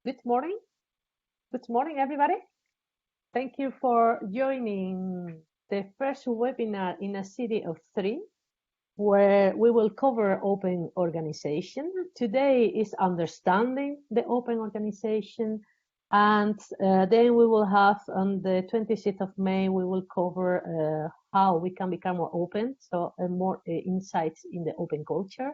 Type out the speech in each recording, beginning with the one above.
Good morning. Good morning, everybody. Thank you for joining the first webinar in a series of three, where we will cover open organization. Today is understanding the open organization, and then we will have on the 26th of May, we will cover how we can become more open, so more insights in the open culture.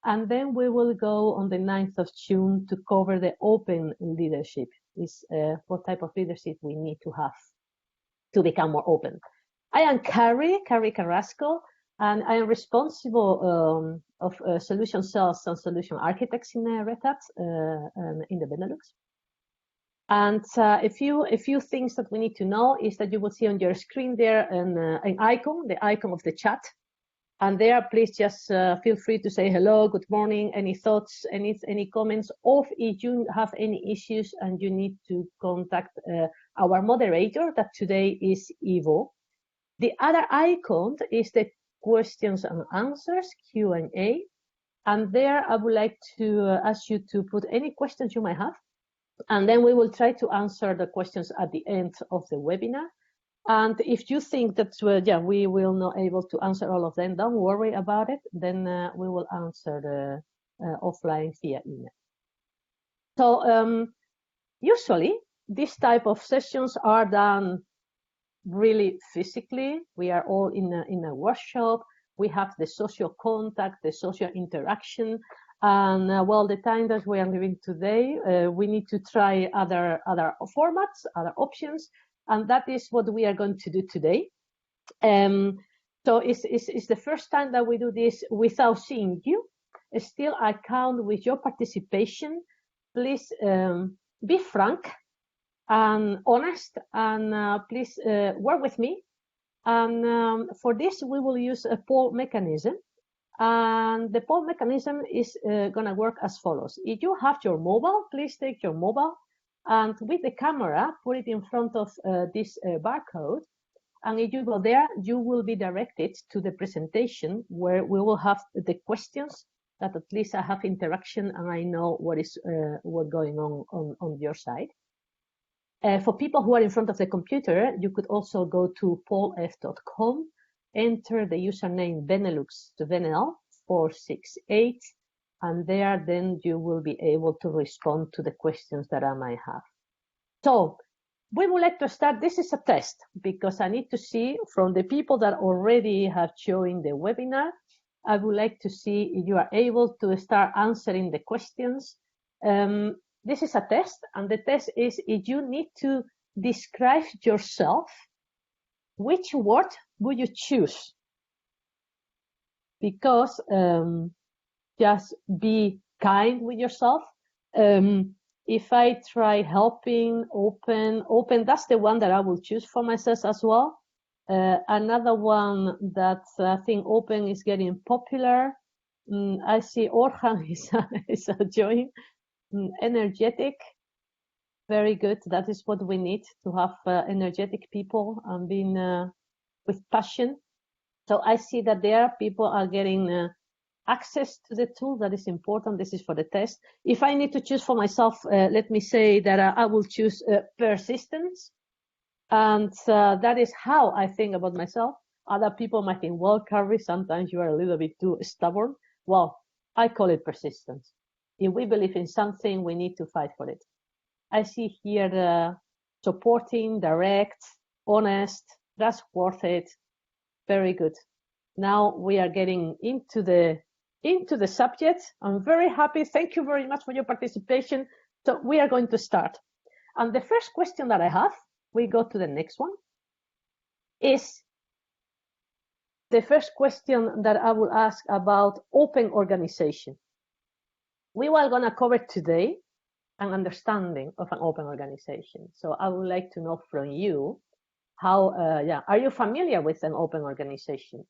And then we will go on the 9th of June to cover the open leadership, is what type of leadership we need to have to become more open. I am Carrie Carrasco, and I am responsible of solution sales and solution architects in Red Hat in the Benelux. And a few things that we need to know is that you will see on your screen there an icon, the icon of the chat. And there, please just feel free to say hello, good morning, any thoughts, any comments, or if you have any issues and you need to contact our moderator, that today is Ivo. The other icon is the questions and answers, Q&A. And there, I would like to ask you to put any questions you might have. And then we will try to answer the questions at the end of the webinar. And if you think that, we will not able to answer all of them, don't worry about it. Then we will answer offline via email. So usually, this type of sessions are done really physically. We are all in a workshop. We have the social contact, the social interaction. And the time that we are living today, we need to try other formats, other options. And that is what we are going to do today. So it's the first time that we do this without seeing you. Still, I count with your participation. Please be frank and honest, and please work with me. And for this, we will use a poll mechanism. And the poll mechanism is going to work as follows. If you have your mobile, please take your mobile. And with the camera, put it in front of this barcode. And if you go there, you will be directed to the presentation where we will have the questions that at least I have interaction and I know what's going on your side. For people who are in front of the computer, you could also go to pollf.com, enter the username Benelux to VNL 468. And there, then you will be able to respond to the questions that I might have. So we would like to start. This is a test because I need to see from the people that already have joined the webinar. I would like to see if you are able to start answering the questions. This is a test, and the test is if you need to describe yourself, which word would you choose? Because just be kind with yourself. If I try helping, open, that's the one that I will choose for myself as well. Another one that I think open is getting popular. I see Orhan is joining. Energetic, very good. That is what we need to have energetic people and being with passion. So I see that there people are getting access to the tool. That is important. This is for the test. If I need to choose for myself, let me say that I will choose persistence. And that is how I think about myself. Other people might think, well, Carrie, sometimes you are a little bit too stubborn. Well, I call it persistence. If we believe in something, we need to fight for it. I see here the supporting, direct, honest. That's worth it. Very good. Now we are getting into the subject. I'm very happy. Thank you very much for your participation. So we are going to start. And the first question that I have, we go to the next one, is the first question that I will ask about open organization. We are going to cover today an understanding of an open organization. So I would like to know from you, how, are you familiar with an open organization?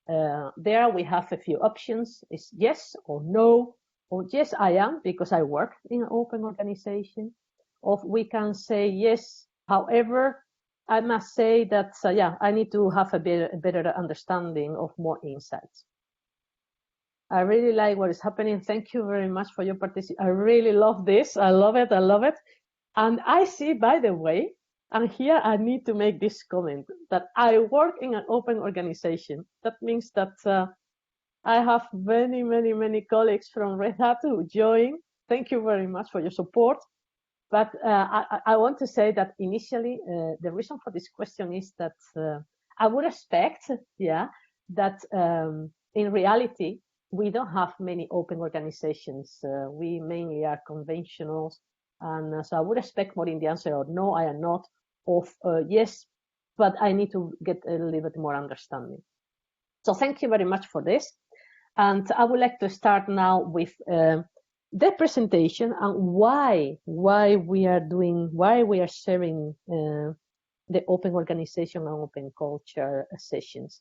There we have a few options. It's yes or no, or yes, I am, because I work in an open organization. Or we can say yes, however, I must say that, I need to have a better understanding of more insights. I really like what is happening. Thank you very much for your participation. I really love this. I love it. I love it. And I see, by the way, and here I need to make this comment, that I work in an open organization. That means that I have many, many, many colleagues from Red Hat who join. Thank you very much for your support. But I want to say that initially, the reason for this question is that I would expect, yeah, that in reality, we don't have many open organizations. We mainly are conventionals. And so I would expect more in the answer of no, I am not, of yes, but I need to get a little bit more understanding. So thank you very much for this. And I would like to start now with the presentation and why we are sharing the open organization and open culture sessions.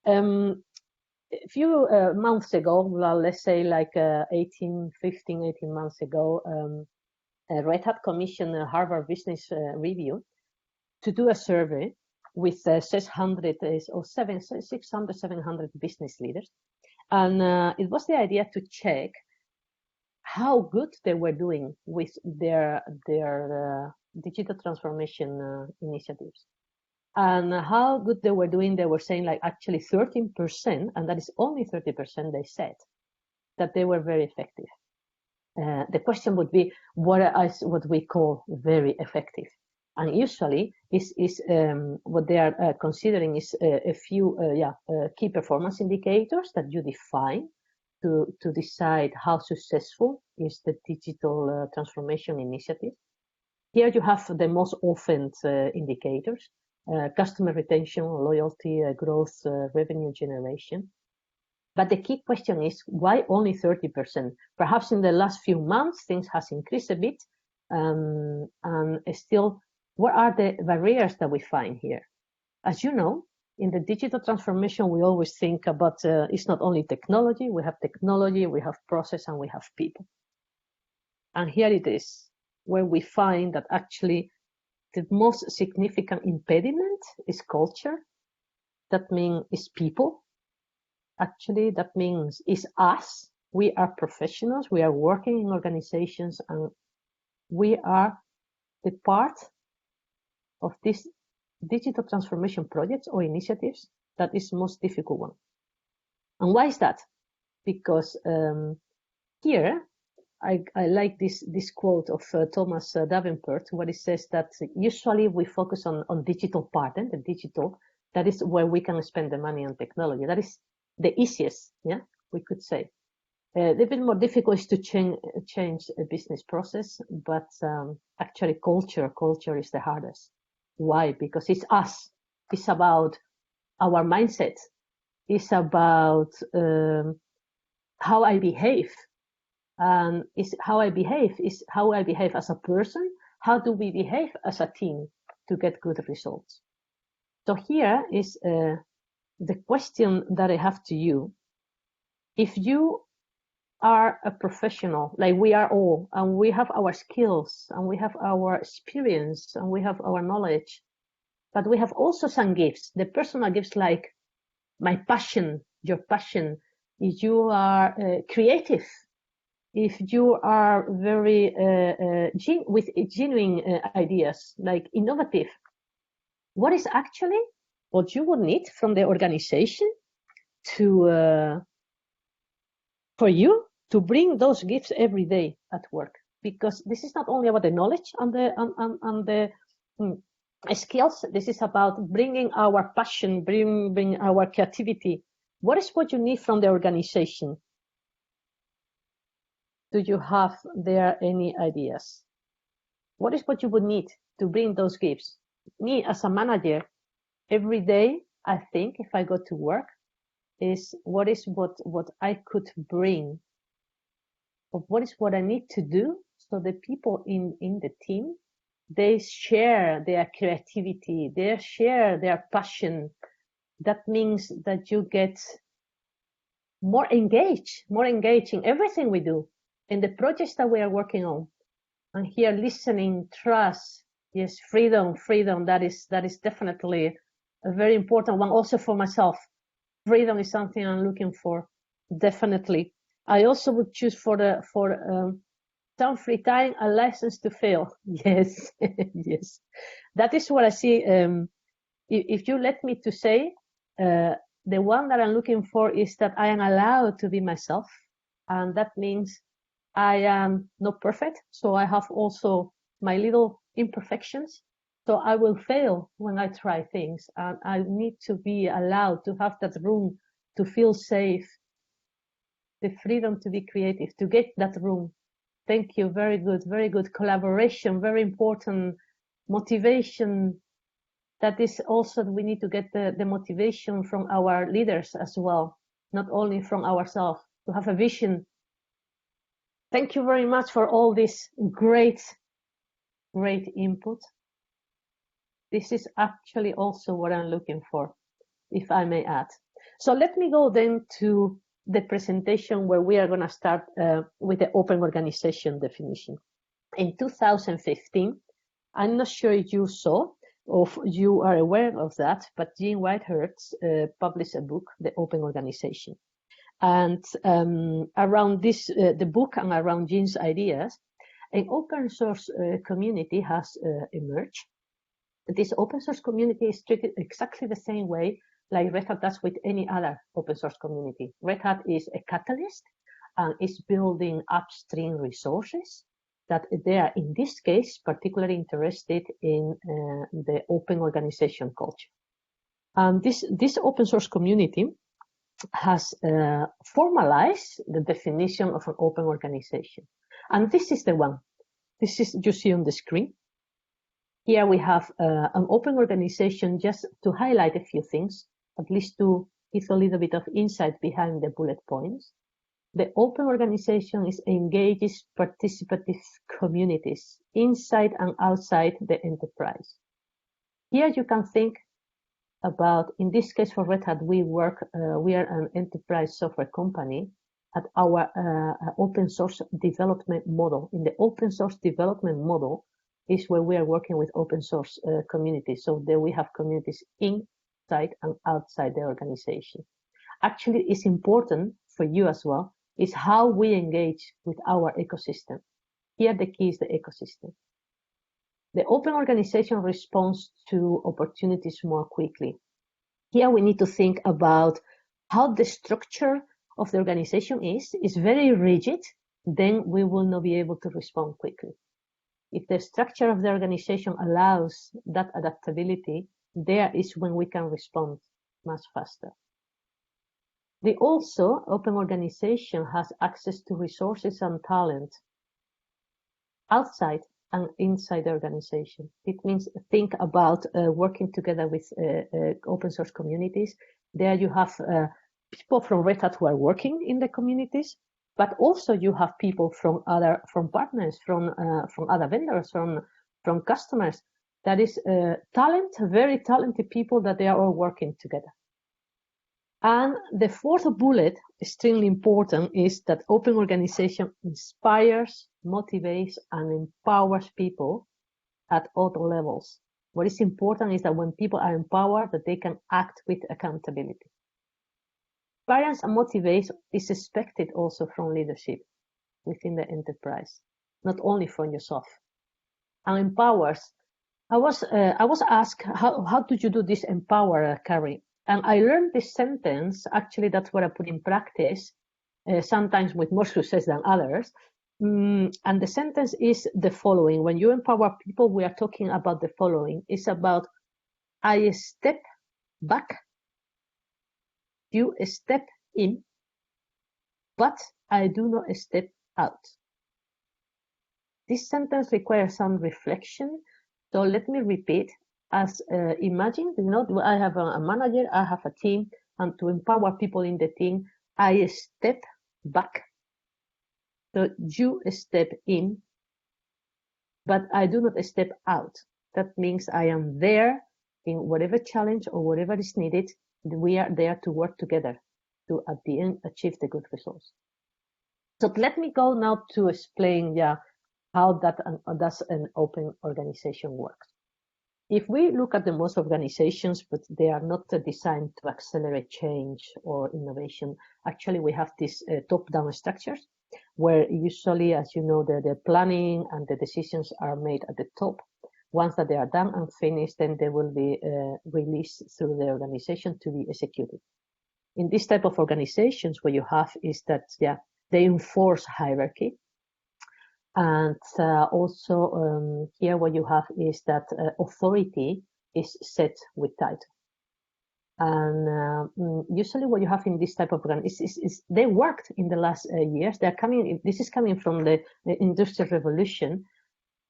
A few months ago, well, let's say like 18 months ago, Red Hat commissioned a Harvard Business Review to do a survey with 600, 700 business leaders. And it was the idea to check how good they were doing with their digital transformation initiatives. And how good they were doing, they were saying like actually 13%, and that is only 30% they said, that they were very effective. The question would be, what is what we call very effective? And usually is what they are considering is a few key performance indicators that you define to decide how successful is the digital transformation initiative. Here you have the most often indicators: customer retention, loyalty, growth, revenue generation. But the key question is, why only 30%? Perhaps in the last few months, things has increased a bit. And still, what are the barriers that we find here? As you know, in the digital transformation, we always think about, it's not only technology, we have process, and we have people. And here it is, where we find that actually the most significant impediment is culture. That means it's people. Actually, that means it's us. We are professionals. We are working in organizations, and we are the part of this digital transformation projects or initiatives that is most difficult one. And why is that? Because here, I like this quote of Thomas Davenport, where he says that usually we focus on digital part, and the digital, that is where we can spend the money on technology. That is the easiest, yeah, we could say. A little bit more difficult is to change a business process, but actually culture is the hardest. Why? Because it's us. It's about our mindset. It's about how I behave. And is how I behave as a person. How do we behave as a team to get good results? So here is the question that I have to you. If you are a professional, like we are all, and we have our skills, and we have our experience, and we have our knowledge, but we have also some gifts, the personal gifts, like my passion, your passion. If you are creative, if you are very with genuine ideas, like innovative, what is actually what you would need from the organization to for you to bring those gifts every day at work? Because this is not only about the knowledge and the skills. This is about bringing our passion, bringing our creativity. What is what you need from the organization? Do you have there any ideas? What is what you would need to bring those gifts? Me as a manager, every day, I think if I go to work, is what I could bring, of what is what I need to do, so the people in the team, they share their creativity, they share their passion. That means that you get more engaged in everything we do, in the projects that we are working on. And here, listening, trust, yes, freedom. That is definitely a very important one, also for myself. Freedom is something I'm looking for, definitely. I also would choose for some free time, a license to fail. Yes, yes. That is what I see. If you let me to say, the one that I'm looking for is that I am allowed to be myself, and that means I am not perfect, so I have also my little imperfections. So I will fail when I try things, and I need to be allowed to have that room to feel safe, the freedom to be creative, to get that room. Thank you. Very good. Very good. Collaboration, very important. Motivation. That is also, we need to get the motivation from our leaders as well, not only from ourselves, to have a vision. Thank you very much for all this great input. This is actually also what I'm looking for, if I may add. So let me go then to the presentation where we are going to start with the open organization definition. In 2015, I'm not sure if you saw or you are aware of that, but Jean Whitehurst published a book, The Open Organization. And around this, the book and around Jean's ideas, an open source community has emerged. This open source community is treated exactly the same way like Red Hat does with any other open source community. Red Hat is a catalyst and is building upstream resources that they are, in this case, particularly interested in the open organization culture. This open source community has formalized the definition of an open organization. And this is the one. This is you see on the screen. Here we have an open organization, just to highlight a few things, at least to give a little bit of insight behind the bullet points. The open organization engages participative communities inside and outside the enterprise. Here you can think about, in this case for Red Hat, we are an enterprise software company at our open source development model. In the open source development model is where we are working with open source communities. So there we have communities inside and outside the organization. Actually, it's important for you as well, is how we engage with our ecosystem. Here the key is the ecosystem. The open organization responds to opportunities more quickly. Here we need to think about how the structure of the organization is very rigid, then we will not be able to respond quickly. If the structure of the organization allows that adaptability, there is when we can respond much faster. The also open organization has access to resources and talent outside and inside the organization. It means think about working together with open source communities. There you have people from Red Hat who are working in the communities, but also you have people from partners, from other vendors, from customers. That is very talented people that they are all working together. And the fourth bullet, extremely important, is that open organization inspires, motivates, and empowers people at all levels. What is important is that when people are empowered, that they can act with accountability. Inspires and motivates is expected also from leadership within the enterprise, not only from yourself. And empowers. I was asked, how do you do this empower, Carrie? And I learned this sentence, actually that's what I put in practice, sometimes with more success than others. And the sentence is the following. When you empower people, we are talking about the following. It's about, I step back, you step in, but I do not step out. This sentence requires some reflection. So let me repeat. As imagine, I have a manager, I have a team, and to empower people in the team, I step back. So you step in, but I do not step out. That means I am there in whatever challenge or whatever is needed. We are there to work together to, at the end, achieve the good results. So let me go now to explain how that does an open organization works. if we look at the most organizations, but they are not designed to accelerate change or innovation, actually we have these top-down structures where usually, as you know, the planning and the decisions are made at the top. Once that they are done and finished, then they will be released through the organization to be executed. In this type of organizations, what you have is that, they enforce hierarchy. And also here what you have is that authority is set with title. And usually what you have in this type of organization is they worked in the last years. This is coming from the Industrial Revolution.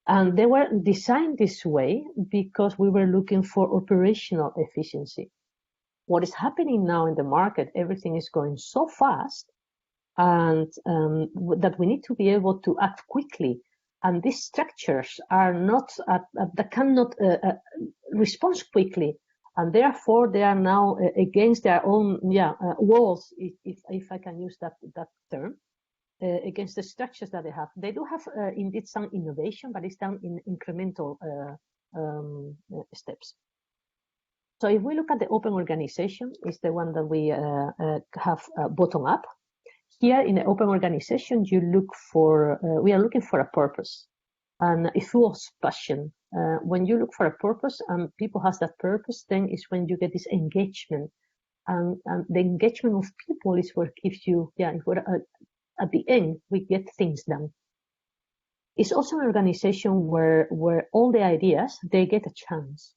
And they were designed this way because we were looking for operational efficiency. What is happening now in the market, everything is going so fast, and that we need to be able to act quickly. And these structures are not, that cannot respond quickly. And therefore, they are now against their own walls, if I can use that term. Against the structures that they have. They do have indeed some innovation, but it's done in incremental steps. So if we look at the open organization, it's the one that we have bottom up. Here in the open organization, we are looking for a purpose, and it's full of passion. When you look for a purpose and people has that purpose, then is when you get this engagement, and the engagement of people is what gives you, at the end, we get things done. It's also an organization where all the ideas, they get a chance.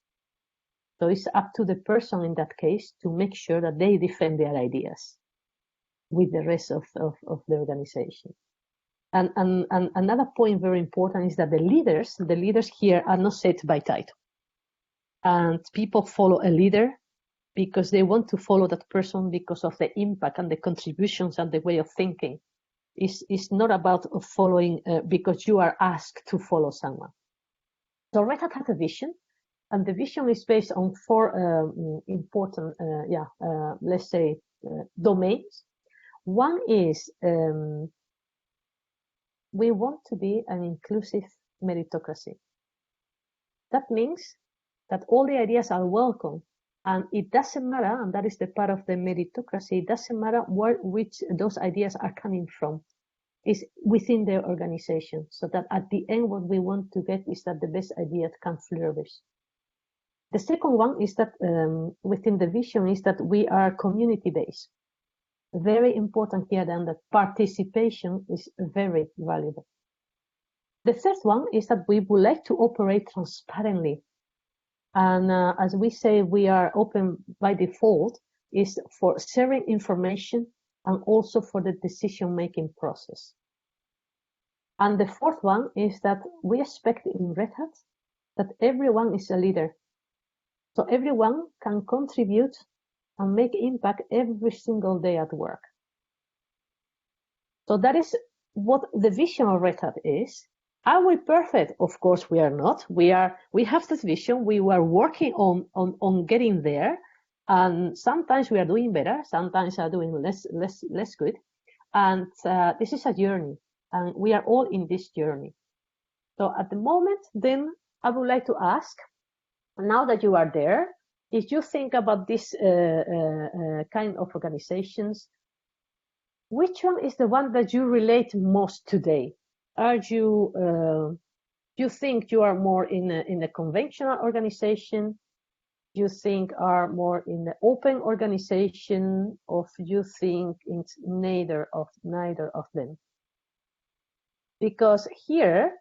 So it's up to the person in that case to make sure that they defend their ideas with the rest of the organization. And another point very important is that the leaders here are not set by title. And people follow a leader because they want to follow that person because of the impact and the contributions and the way of thinking. It's not about following because you are asked to follow someone. So Red Hat has a vision, and the vision is based on four important, let's say, domains. One is we want to be an inclusive meritocracy. That means that all the ideas are welcome, and it doesn't matter, and that is the part of the meritocracy, it doesn't matter which those ideas are coming from. It's within the organization, so that at the end what we want to get is that the best ideas can flourish. The second one is that within the vision is that we are community-based. Very important here then that participation is very valuable. The third one is that we would like to operate transparently. And as we say, we are open by default, is for sharing information and also for the decision-making process. And the fourth one is that we expect in Red Hat that everyone is a leader. So everyone can contribute and make impact every single day at work. So that is what the vision of Red Hat is. Are we perfect? Of course we are not. We have this vision. We were working on getting there. And sometimes we are doing better. Sometimes we are doing less good. And this is a journey. And we are all in this journey. So at the moment, then I would like to ask, now that you are there, if you think about this kind of organizations, which one is the one that you relate most today? Are you think you are more in a conventional organization? You think are more in the open organization, or you think it's neither of them? Because here,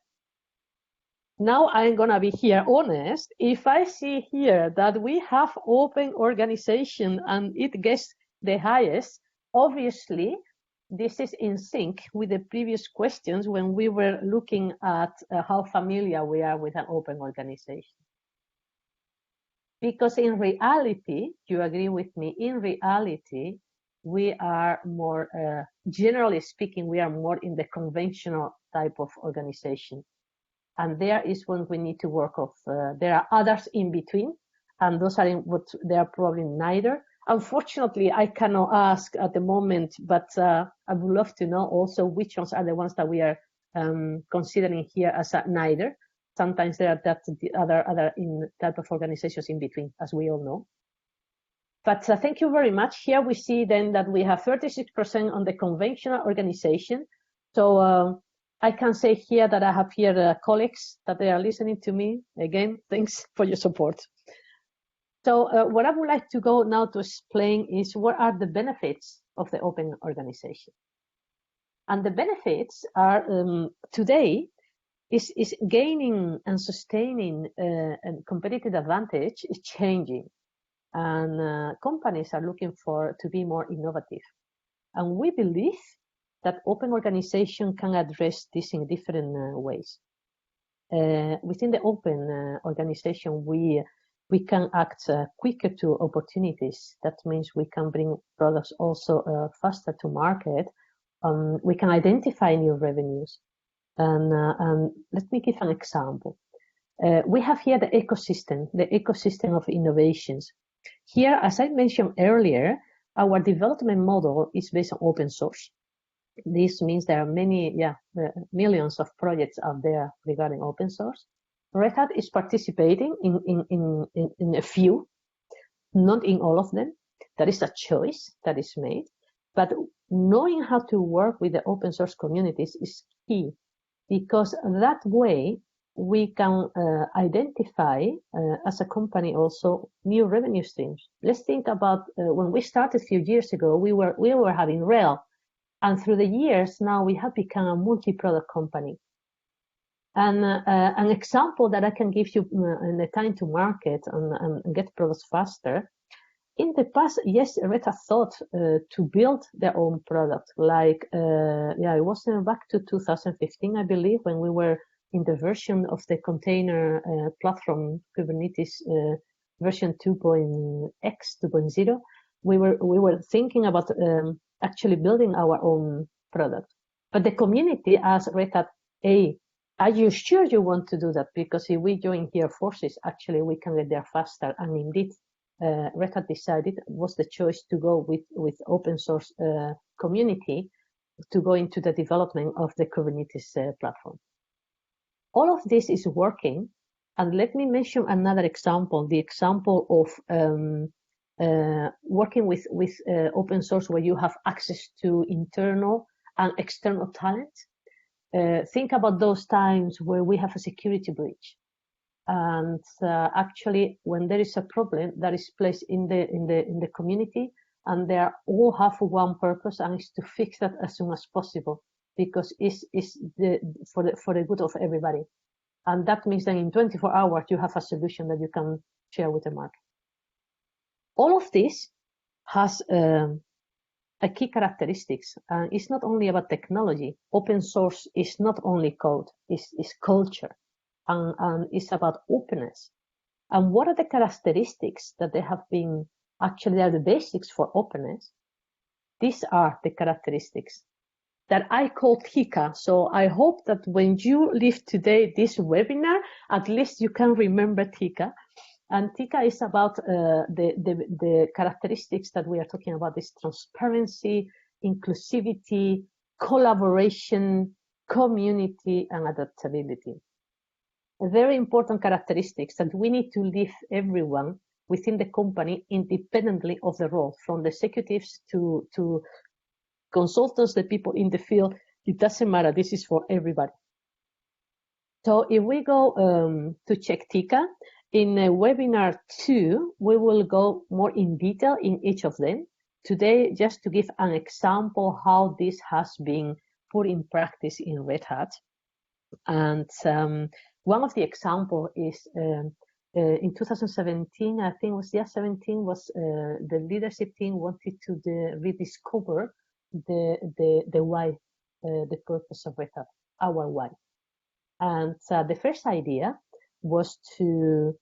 now I'm gonna be here honest. If I see here that we have open organization and it gets the highest, obviously this is in sync with the previous questions when we were looking at how familiar we are with an open organization. Because in reality, you agree with me, in reality, we are more, generally speaking, we are more in the conventional type of organization. And there is when we need to work off. There are others in between, and those are in what they are probably neither. Unfortunately, I cannot ask at the moment, but I would love to know also which ones are the ones that we are considering here as a neither. Sometimes there are the other in type of organizations in between, as we all know. But thank you very much. Here we see then that we have 36% on the conventional organization. So I can say here that I have here colleagues that they are listening to me. Again, thanks for your support. So what I would like to go now to explain is what are the benefits of the open organization. And the benefits are today is gaining and sustaining a competitive advantage is changing. And companies are looking to be more innovative. And we believe that open organization can address this in different ways. Within the open organization, we can act quicker to opportunities. That means we can bring products also faster to market. We can identify new revenues. And let me give an example. We have here the ecosystem of innovations. Here, as I mentioned earlier, our development model is based on open source. This means there are many, millions of projects out there regarding open source. Red Hat is participating in a few, not in all of them. That is a choice that is made. But knowing how to work with the open source communities is key, because that way we can identify as a company also new revenue streams. Let's think about when we started a few years ago, we were having RHEL, and through the years now we have become a multi-product company. And an example that I can give you in the time to market and get products faster. In the past, yes, Red Hat thought to build their own product. Like, it was back to 2015, I believe, when we were in the version of the container platform Kubernetes version 2.0. We were thinking about actually building our own product. But the community asked Red Hat, hey, are you sure you want to do that? Because if we join here forces, actually we can get there faster. And indeed, Red Hat decided was the choice to go with open source community to go into the development of the Kubernetes platform. All of this is working, and let me mention another example, the example of working with open source where you have access to internal and external talent. Think about those times where we have a security breach. And actually, when there is a problem that is placed in the community, and they all have one purpose, and it's to fix that as soon as possible, because it's for the good of everybody. And that means that in 24 hours you have a solution that you can share with the market. All of this has a key characteristics, and it's not only about technology. Open source is not only code; it's culture. And it's about openness. And what are the characteristics that they have been, actually are the basics for openness? These are the characteristics that I call TIKCA. So I hope that when you leave today this webinar, at least you can remember TIKCA. And TIKCA is about the characteristics that we are talking about: this transparency, inclusivity, collaboration, community, and adaptability. Very important characteristics that we need to leave everyone within the company independently of the role, from the executives to consultants, the people in the field. It doesn't matter. This is for everybody. So if we go to check TIKCA, in webinar 2, we will go more in detail in each of them. Today, just to give an example how this has been put in practice in Red Hat. And one of the example is in 2017, I think it was 17, was the leadership team wanted to rediscover the why, the purpose of Red Hat, our why. And the first idea was to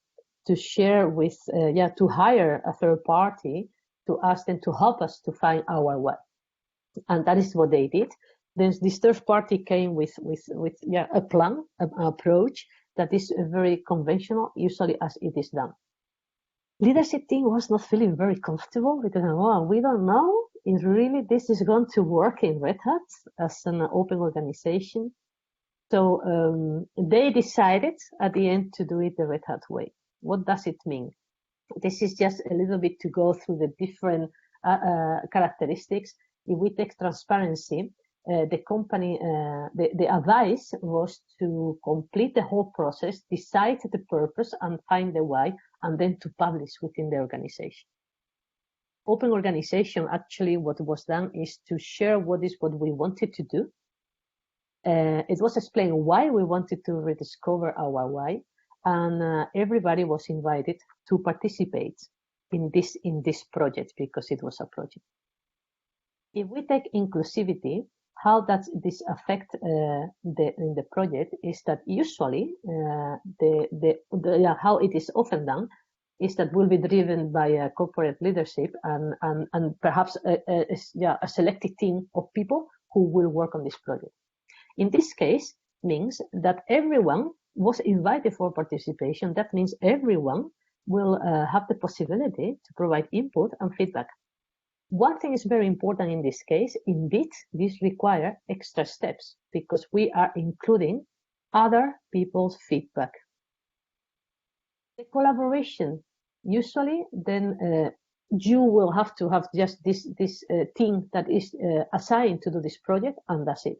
share with, to hire a third party to ask them to help us to find our why. And that is what they did. Then this third party came with a plan, an approach that is very conventional, usually as it is done. Leadership team was not feeling very comfortable because, we don't know if really this is going to work in Red Hat as an open organization. So they decided at the end to do it the Red Hat way. What does it mean? This is just a little bit to go through the different characteristics. If we take transparency, the company, the advice was to complete the whole process, decide the purpose and find the why, and then to publish within the organization. Open organization, actually what was done is to share what we wanted to do. It was explained why we wanted to rediscover our why, and everybody was invited to participate in this project because it was a project. If we take inclusivity, how does this affect the project is that usually how it is often done is that will be driven by a corporate leadership and perhaps a selected team of people who will work on this project. In this case, means that everyone was invited for participation. That means everyone will have the possibility to provide input and feedback. One thing is very important in this case. Indeed, this requires extra steps because we are including other people's feedback. The collaboration, usually then you will have to have just this team that is assigned to do this project, and that's it.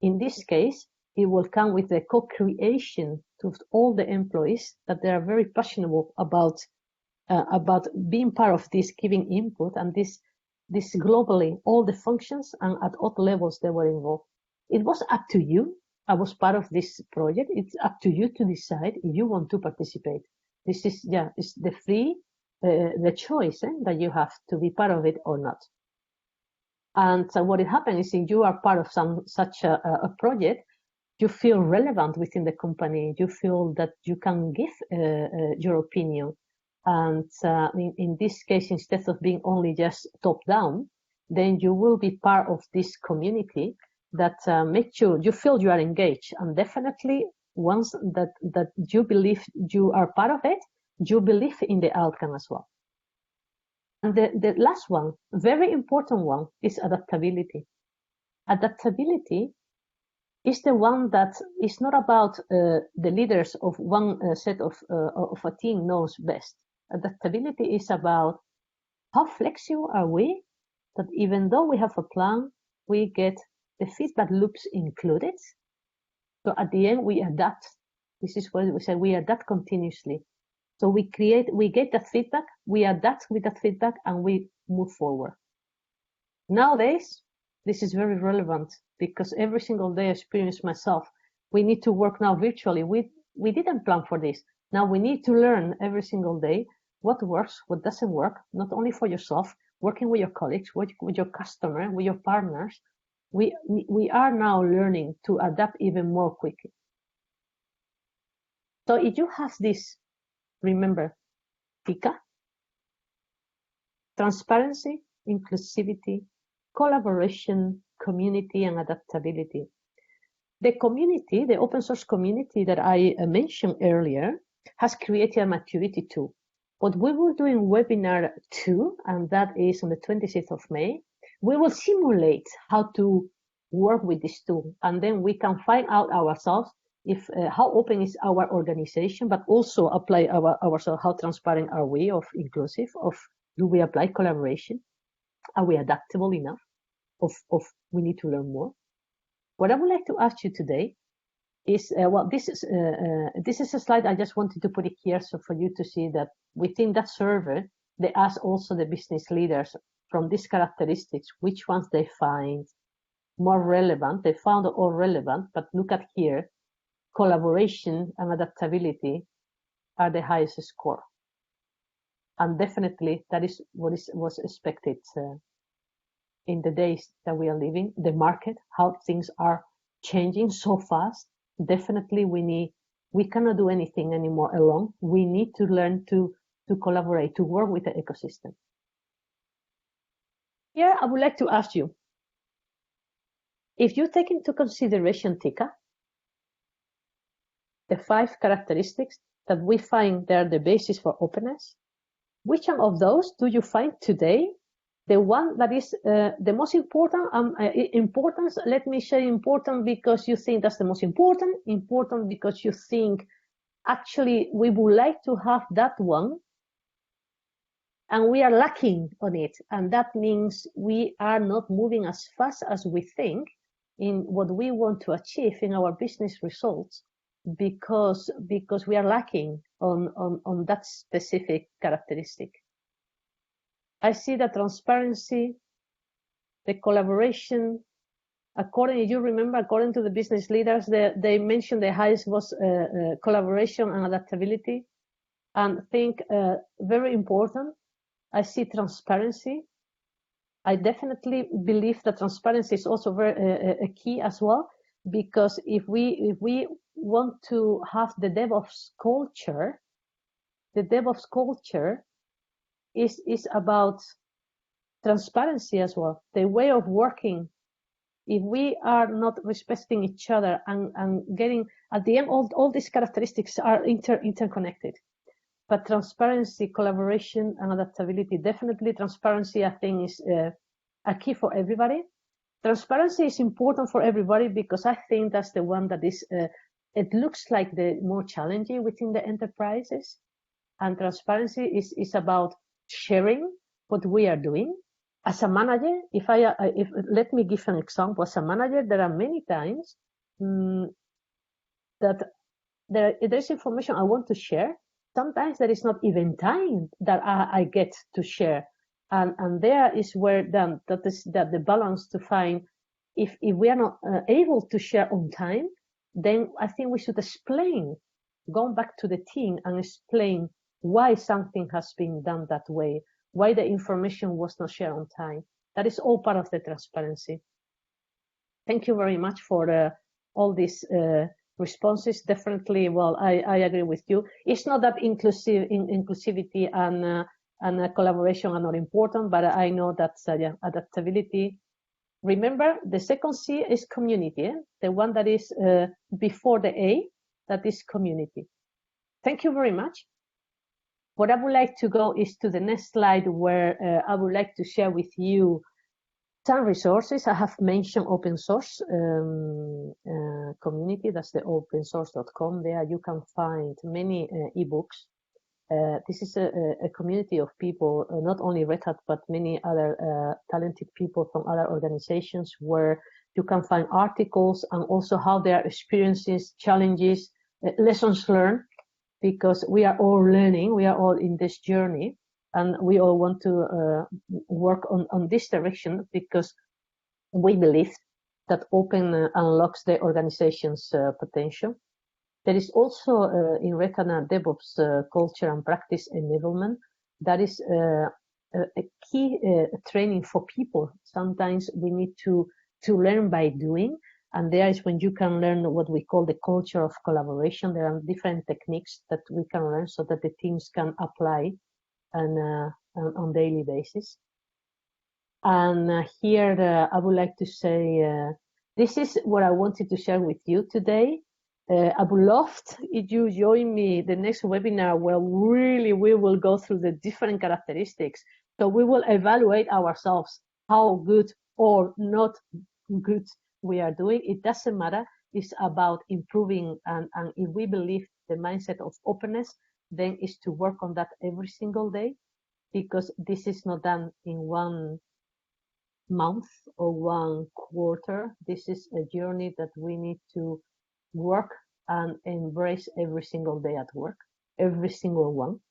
In this case, it will come with the co-creation to all the employees that they are very passionate about being part of this, giving input, and this globally, all the functions and at all levels they were involved. It was up to you. I was part of this project. It's up to you to decide if you want to participate. This is, it's the free, the choice that you have to be part of it or not. And so what happens is if you are part of such a project, you feel relevant within the company. You feel that you can give your opinion. And in this case, instead of being only just top down, then you will be part of this community that makes you feel you are engaged. And definitely once that you believe you are part of it, you believe in the outcome as well. And the last one, very important one, is adaptability. Adaptability is the one that is not about the leaders of one set of a team knows best. Adaptability is about how flexible are we that even though we have a plan, we get the feedback loops included. So at the end, we adapt. This is what we say, we adapt continuously. So we get that feedback, we adapt with that feedback, and we move forward. Nowadays, this is very relevant because every single day I experience myself. We need to work now virtually. We didn't plan for this. Now we need to learn every single day what works, what doesn't work, not only for yourself, working with your colleagues, with your customer, with your partners. We are now learning to adapt even more quickly. So if you have this, remember, TIKCA, transparency, inclusivity, collaboration, community, and adaptability. The community, the open source community that I mentioned earlier, has created a maturity tool. What we will do in webinar 2, and that is on the 26th of May, we will simulate how to work with this tool, and then we can find out ourselves if how open is our organization, but also apply ourselves, how transparent are we, of inclusive, of do we apply collaboration, are we adaptable enough, of we need to learn more. What I would like to ask you today is, this is a slide I just wanted to put it here, so for you to see that within that survey, they ask also the business leaders from these characteristics, which ones they find more relevant. They found all relevant, but look at here, collaboration and adaptability are the highest score. And definitely that is what was expected in the days that we are living, the market, how things are changing so fast. Definitely we cannot do anything anymore alone. We need to learn to collaborate, to work with the ecosystem. Here, I would like to ask you, if you take into consideration TIKCA, the 5 characteristics that we find they are the basis for openness, which one of those do you find today The one that is the most important, importance, let me say important because you think that's the most important because you think actually we would like to have that one and we are lacking on it. And that means we are not moving as fast as we think in what we want to achieve in our business results because we are lacking on that specific characteristic. I see the transparency, the collaboration. According to the business leaders, they mentioned the highest was collaboration and adaptability. And think very important. I see transparency. I definitely believe that transparency is also very a key as well, because if we want to have the DevOps culture is about transparency as well. The way of working. If we are not respecting each other and getting at the end, all these characteristics are interconnected. But transparency, collaboration, and adaptability, definitely transparency, I think, is a key for everybody. Transparency is important for everybody because I think that's the one that is, it looks like the more challenging within the enterprises. And transparency is about sharing what we are doing. As a manager, let me give an example. As a manager, there are many times that there's information I want to share. Sometimes there is not even time that I get to share, and there is where then that the balance to find. If we are not able to share on time, then I think we should explain, going back to the team and explain why something has been done that way, why the information was not shared on time. That is all part of the transparency. Thank you very much for all these responses. Definitely, well, I agree with you. It's not that inclusivity and collaboration are not important, but I know that adaptability. Remember, the second C is community, the one that is before the A, that is community. Thank you very much. What I would like to go is to the next slide where I would like to share with you some resources. I have mentioned open source community. That's the opensource.com. There you can find many ebooks. This is a community of people, not only Red Hat, but many other talented people from other organizations where you can find articles and also how their experiences, challenges, lessons learned, because we are all learning, we are all in this journey. And we all want to work on this direction because we believe that open unlocks the organization's potential. There is also in Red Hat DevOps culture and practice enablement. That is a key training for people. Sometimes we need to learn by doing, and there is when you can learn what we call the culture of collaboration. There are different techniques that we can learn so that the teams can apply and on daily basis. And here I would like to say this is what I wanted to share with you today. I would love if you join me the next webinar where really we will go through the different characteristics. So we will evaluate ourselves how good or not good we are doing. It doesn't matter. It's about improving, and if we believe the mindset of openness, then is to work on that every single day, because this is not done in 1 month or 1 quarter. This is a journey that we need to work and embrace every single day at work, every single one.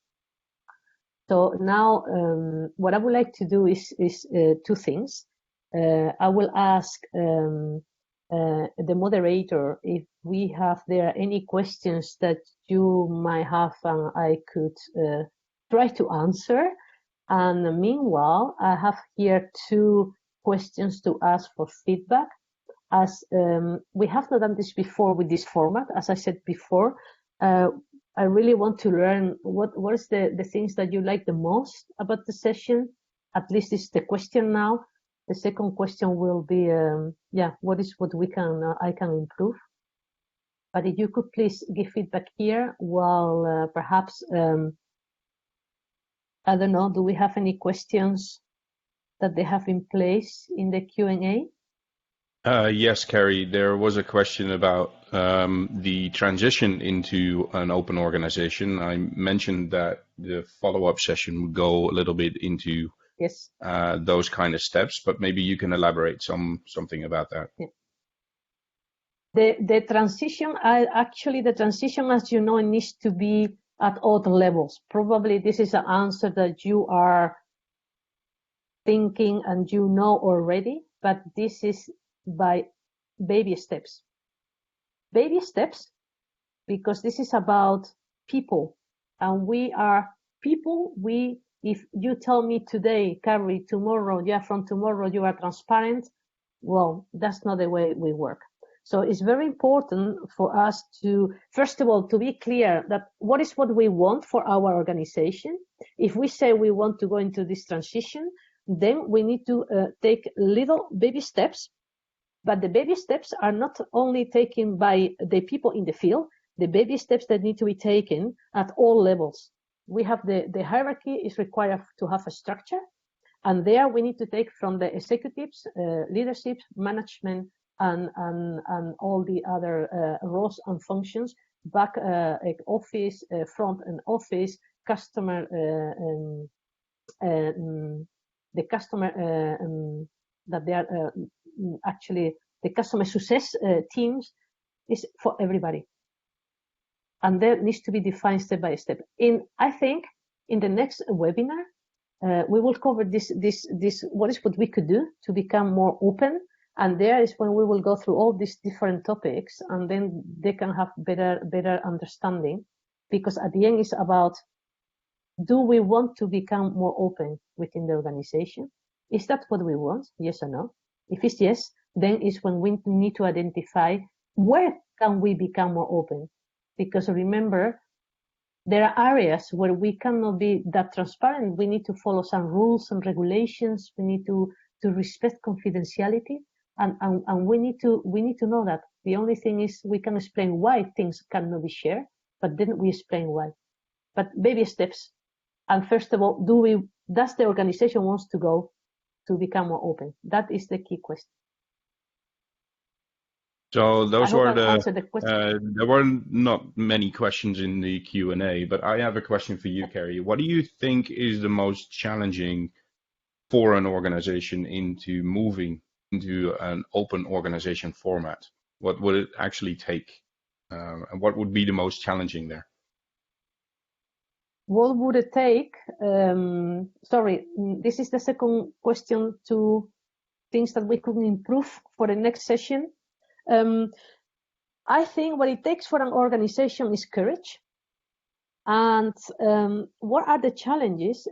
So now what I would like to do is 2 things. I will ask the moderator if we have there any questions that you might have and I could try to answer. And meanwhile, I have here 2 questions to ask for feedback. As we have not done this before with this format, as I said before, I really want to learn what is the things that you like the most about the session. At least it's the question now. The second question will be, what is what we can I can improve. But if you could please give feedback here, while perhaps I don't know, do we have any questions? that they have in place in the Q&A? Yes, Carrie, there was a question about the transition into an open organization. I mentioned that the follow-up session would go a little bit into Yes. Those kind of steps, but maybe you can elaborate something about that. Yeah. The transition, the transition, as you know, needs to be at all levels. Probably this is an answer that you are thinking and you know already, but this is by baby steps. Baby steps, because this is about people, and we are people. If you tell me today, Carrie, tomorrow, from tomorrow you are transparent, well, that's not the way we work. So it's very important for us to, first of all, to be clear that what we want for our organization. If we say we want to go into this transition, then we need to take little baby steps. But the baby steps are not only taken by the people in the field, the baby steps that need to be taken at all levels. We have the hierarchy is required to have a structure, and there we need to take from the executives, leadership, management, and all the other roles and functions, back office, front and office, customer, the customer that they are actually the customer success teams is for everybody. And there needs to be defined step by step. I think in the next webinar, we will cover this what we could do to become more open. And there is when we will go through all these different topics, and then they can have better understanding. Because at the end, it's about, do we want to become more open within the organization? Is that what we want? Yes or no? If it's yes, then it's when we need to identify where can we become more open. Because remember, there are areas where we cannot be that transparent. We need to follow some rules and regulations. We need to respect confidentiality, and we need to know that. The only thing is we can explain why things cannot be shared, but then we explain why. But baby steps. And first of all, does the organization wants to go to become more open? That is the key question. So those were there were not many questions in the Q&A, but I have a question for you, Carrie. What do you think is the most challenging for an organization into moving into an open organization format? What would it actually take? And what would be the most challenging there? What would it take? Sorry, this is the second question to things that we could improve for the next session. I think what it takes for an organization is courage. And what are the challenges?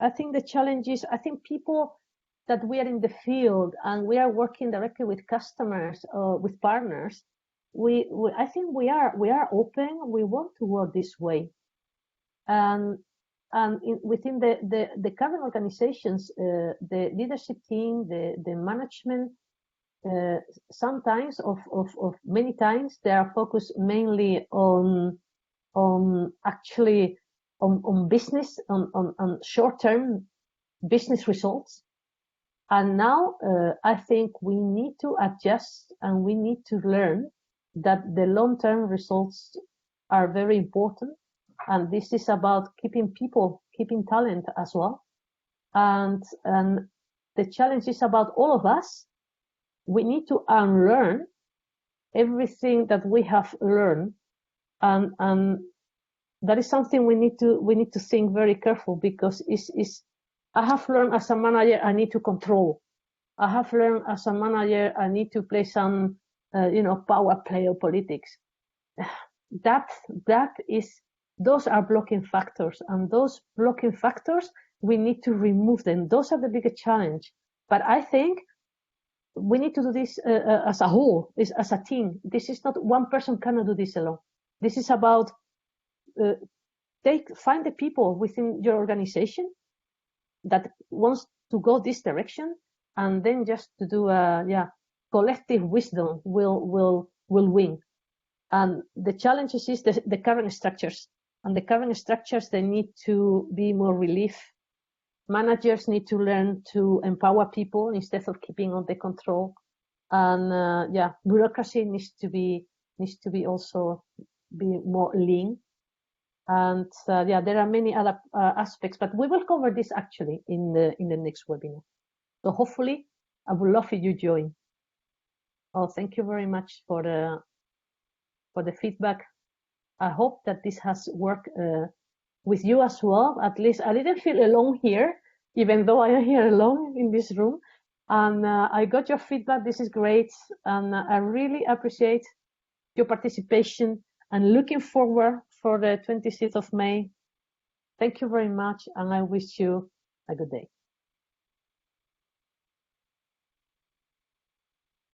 I think the challenges, people that we are in the field and we are working directly with customers or with partners, I think we are open. We want to work this way. And within the current organizations, the leadership team, the management, sometimes of many times they are focused mainly on business, on short-term business results. And now I think we need to adjust and we need to learn that the long-term results are very important. And this is about keeping people, keeping talent as well. And the challenge is about all of us. We need to unlearn everything that we have learned, and that is something we need to think very careful, because I have learned as a manager I need to control. I have learned as a manager I need to play some power play or politics. Those are blocking factors, and those blocking factors we need to remove them. Those are the biggest challenge. But I think we need to do this as a whole, as a team. This is not one person cannot do this alone. This is about find the people within your organization that wants to go this direction, and then just to do collective wisdom will win. And the challenge is the current structures, and the current structures they need to be more relief Managers need to learn to empower people instead of keeping on the control. And yeah, bureaucracy needs to be also be more lean. And yeah, there are many other aspects, but we will cover this actually in the next webinar. So hopefully, I would love if you join. Oh, thank you very much for the feedback. I hope that this has worked with you as well. At least I didn't feel alone here, even though I am here alone in this room. And I got your feedback. This is great, and I really appreciate your participation. And looking forward for the 26th of May. Thank you very much, and I wish you a good day.